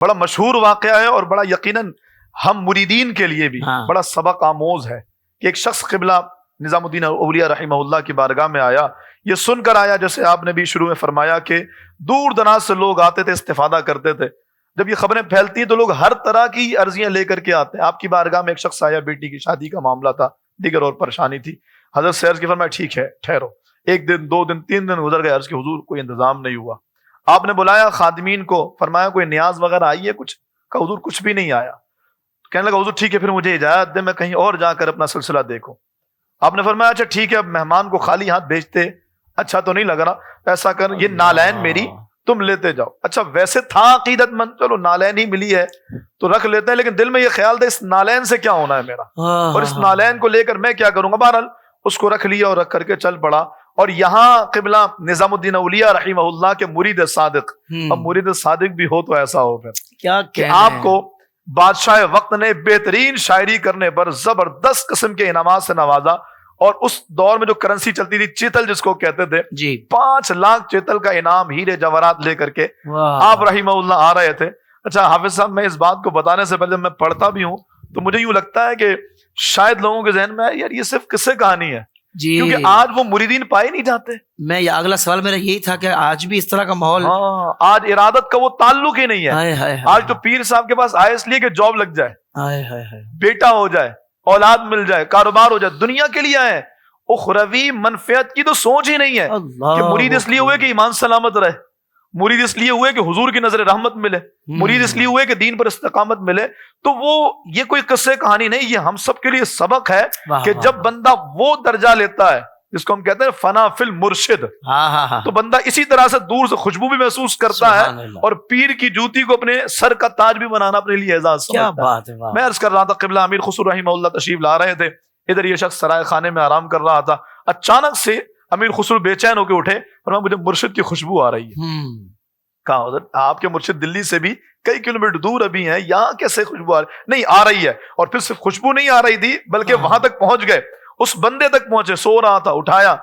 بڑا مشہور واقعہ ہے اور بڑا یقیناً ہم مریدین کے لیے بھی بڑا سبق آموز ہے کہ ایک شخص قبلہ نظام الدین اولیاء رحمہ اللہ کی بارگاہ میں آیا، یہ سن کر آیا جیسے آپ نے بھی شروع میں فرمایا کہ دور دراز سے لوگ آتے تھے، استفادہ کرتے تھے. جب یہ خبریں پھیلتی ہیں تو لوگ ہر طرح کی عرضیاں لے کر کے آتے ہیں. آپ کی بارگاہ میں ایک شخص آیا، بیٹی کی شادی کا معاملہ تھا، دیگر اور پریشانی تھی. حضرت سے عرض کی، فرمایا ٹھیک ہے ٹھہرو. 1 دن 2 دن 3 دن گزر گئے، عرض کی حضور کوئی انتظام نہیں ہوا. آپ نے بلایا خادمین کو، فرمایا کوئی نیاز وغیرہ آئی ہے کچھ؟ کہا حضور کچھ بھی نہیں آیا. کہنے لگا حضور ٹھیک ہے پھر مجھے اجازت دے، میں کہیں اور جا کر اپنا سلسلہ دیکھوں. آپ نے فرمایا اچھا ٹھیک ہے، اب مہمان کو خالی ہاتھ بھیجتے اچھا تو نہیں لگ رہا، ایسا کر یہ نالین میری تم لیتے جاؤ. اچھا ویسے تھا عقیدت مند، چلو نالین ہی ملی ہے تو رکھ لیتے ہیں، لیکن دل میں یہ خیال تھا اس نالین سے کیا ہونا ہے میرا، اور اس نالین کو لے کر میں کیا کروں گا. بہرحال اس کو رکھ لیا اور رکھ کر کے چل پڑا. اور یہاں قبلہ نظام الدین اولیاء رحمہ اللہ کے مرید صادق، اب مرید صادق بھی ہو تو ایسا ہو پھر کیا کہ آپ کو بادشاہ وقت نے بہترین شاعری کرنے پر زبردست قسم کے انعامات سے نوازا. اور اس دور میں جو کرنسی چلتی تھی چیتل جس کو کہتے تھے، 5 لاکھ چیتل کا انعام ہیرے جواہرات لے کر کے آپ رحمہ اللہ آ رہے تھے. اچھا حافظ صاحب، میں اس بات کو بتانے سے پہلے میں پڑھتا بھی ہوں تو مجھے یوں لگتا ہے کہ شاید لوگوں کے ذہن میں یار یہ صرف قصے کہانی ہے، کیونکہ آج وہ مریدین پائے نہیں جاتے. میں اگلا سوال میرا یہی تھا کہ آج بھی اس طرح کا ماحول، آج ارادت کا وہ تعلق ہی نہیں ہے. آج تو پیر صاحب کے پاس آئے اس لیے کہ جاب لگ جائے، بیٹا ہو جائے، اولاد مل جائے، کاروبار ہو جائے، دنیا کے لیے آئے. اخروی منفعت کی تو سوچ ہی نہیں ہے کہ مرید اس لیے ہوئے کہ ایمان سلامت رہے، مرید اس لیے ہوئے کہ حضور کی نظر رحمت ملے، مرید اس لیے ہوئے کہ دین پر استقامت ملے. تو وہ یہ کوئی قصے کہانی نہیں، یہ ہم سب کے لیے سبق ہے کہ جب بندہ وہ درجہ لیتا ہے جس کو ہم کہتے ہیں فنا فی المرشد، تو بندہ اسی طرح سے دور سے خوشبو بھی محسوس کرتا ہے اور پیر کی جوتی کو اپنے سر کا تاج بھی بنانا اپنے لیے اعزاز سمجھتا ہے. میں عرض کر رہا تھا قبلہ امیر خسرو رحمہ اللہ تشریف لا رہے تھے، ادھر یہ شخص سرائے خانے میں آرام کر رہا تھا. اچانک سے امیر خسرو بے چین ہو کے اٹھے، فرمایا مجھے مرشد کی خوشبو آ رہی ہے. کہا حضرت آپ کے مرشد دلی سے بھی کئی کلومیٹر دور ابھی ہیں، یہاں کیسے خوشبو آ رہی؟ نہیں آ رہی ہے. اور پھر صرف خوشبو نہیں آ رہی تھی بلکہ وہاں تک پہنچ گئے، اس بندے تک پہنچے، سو رہا تھا، اٹھایا.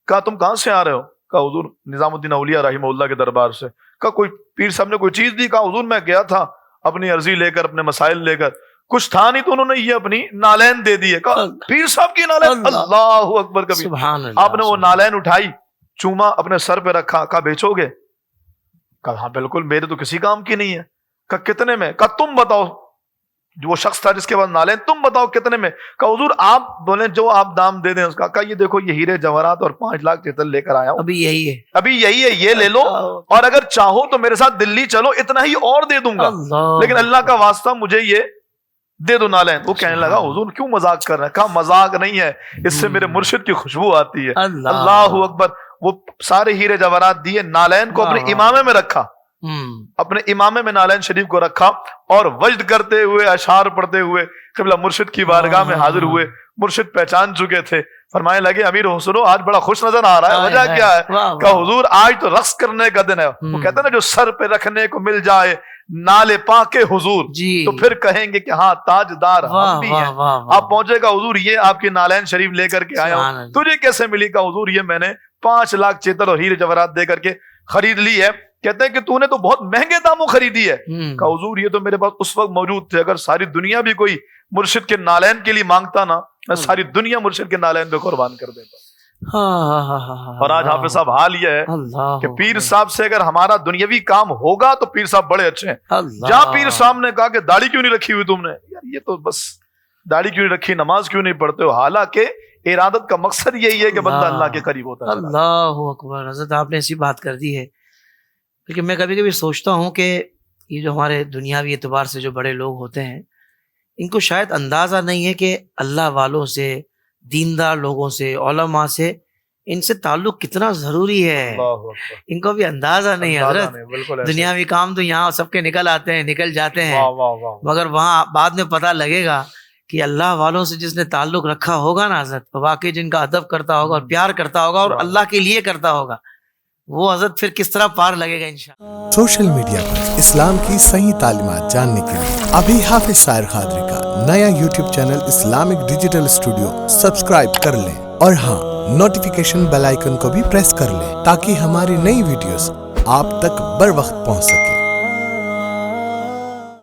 کہا تم کہاں سے آ رہے ہو؟ کہا حضور نظام الدین اولیاء رحمہ اللہ کے دربار سے. کہا کوئی پیر صاحب نے کوئی چیز دی؟ کہا حضور میں گیا تھا اپنی عرضی لے کر، اپنے مسائل لے کر، کچھ تھا نہیں تو انہوں نے یہ اپنی نالین دے دی ہے. کہا پیر صاحب کی نالین؟ اللہ اکبر. کبھی آپ نے وہ نالین اٹھائی، چوما، اپنے سر پہ رکھا. کہا بیچو گے؟ کہا ہاں بالکل، میرے تو کسی کام کی نہیں ہے. کہا کتنے میں؟ کہا تم بتاؤ. جو وہ شخص تھا جس کے پاس نالین، تم بتاؤ کتنے میں؟ کہا حضور آپ بولیں جو آپ دام دے دیں اس کا. کہا یہ دیکھو یہ ہیرے جواہرات اور 5 لاکھ چیتل لے کر آیا ہوں، ابھی یہی ہے، یہ لے لو، اور اگر چاہو تو میرے ساتھ دلی چلو، اتنا ہی اور دے دوں گا، لیکن اللہ کا واسطہ مجھے یہ دے دو نالین. وہ کہنے لگا حضور کیوں مذاق کر رہے ہیں؟ کہا مذاق نہیں ہے، اس سے میرے مرشد کی خوشبو آتی ہے. اللہ اکبر. وہ سارے ہیرے جواہرات دیے، نالین کو اپنے امامے میں رکھا، اپنے امامے میں نالین شریف کو رکھا، اور وجد کرتے ہوئے، اشعار پڑھتے ہوئے قبلہ مرشد کی بارگاہ میں حاضر ہوئے. مرشد پہچان چکے تھے، فرمانے لگے امیر خسرو آج بڑا خوش نظر آ رہا ہے، وجہ کیا ہے؟ کہا حضور آج تو رقص کرنے کا دن ہے. وہ کہتے ہیں نا جو سر پہ رکھنے کو مل جائے نالے پاک حضور تو پھر کہیں گے کہ ہاں تاجدار ہم بھی ہیں. آپ پہنچے گا حضور یہ آپ کی نالین شریف لے کر کے آیا ہوں. تجھے کیسے ملی؟ کہا حضور یہ میں نے 5 لاکھ چیتل اور ہیرے جواہرات دے کر کے خرید لی ہے. کہتے ہیں کہ تو نے تو بہت مہنگے داموں خریدی ہے. کہا حضور یہ تو میرے پاس اس وقت موجود تھے، اگر ساری دنیا بھی کوئی مرشد کے نالین کے لیے مانگتا نا، میں ساری دنیا مرشد کے نالین پہ قربان کر دیتا. اور آج حافظ صاحب حال یہ ہے کہ پیر صاحب سے اگر ہمارا دنیاوی کام ہوگا تو پیر صاحب بڑے اچھے ہیں. جہاں پیر صاحب نے کہا کہ داڑھی کیوں نہیں رکھی ہوئی تم نے، یار یہ تو بس داڑھی کیوں نہیں رکھی، نماز کیوں نہیں پڑھتے ہو، حالانکہ ارادت کا مقصد یہی ہے کہ بندہ اللہ کے قریب ہوتا ہے. اللہ اکبر. حضرت آپ نے ایسی بات کر دی ہے، لیکن میں کبھی کبھی سوچتا ہوں کہ یہ جو ہمارے دنیاوی اعتبار سے جو بڑے لوگ ہوتے ہیں، ان کو شاید اندازہ نہیں ہے کہ اللہ والوں سے، دیندار لوگوں سے، علماء سے، ان سے تعلق کتنا ضروری ہے. ان کو بھی اندازہ نہیں ہے حضرت. دنیاوی کام تو یہاں سب کے نکل آتے ہیں، نکل جاتے ہیں، مگر وہاں بعد میں پتہ لگے گا کہ اللہ والوں سے جس نے تعلق رکھا ہوگا نا حضرت، واقعی جن کا ادب کرتا ہوگا اور پیار کرتا ہوگا اور اللہ کے لیے کرتا ہوگا، وہ حضرت پھر کس طرح پار لگے گا انشاءاللہ. سوشل میڈیا پر اسلام کی صحیح تعلیمات جاننے کے لیے ابھی حافظ سائر قادری کا نیا YouTube channel Islamic digital studio subscribe کر لیں، اور ہاں نوٹیفیکیشن بیل آئیکن کو بھی پریس کر لیں تاکہ ہماری نئی ویڈیوز آپ تک بر وقت پہنچ سکیں.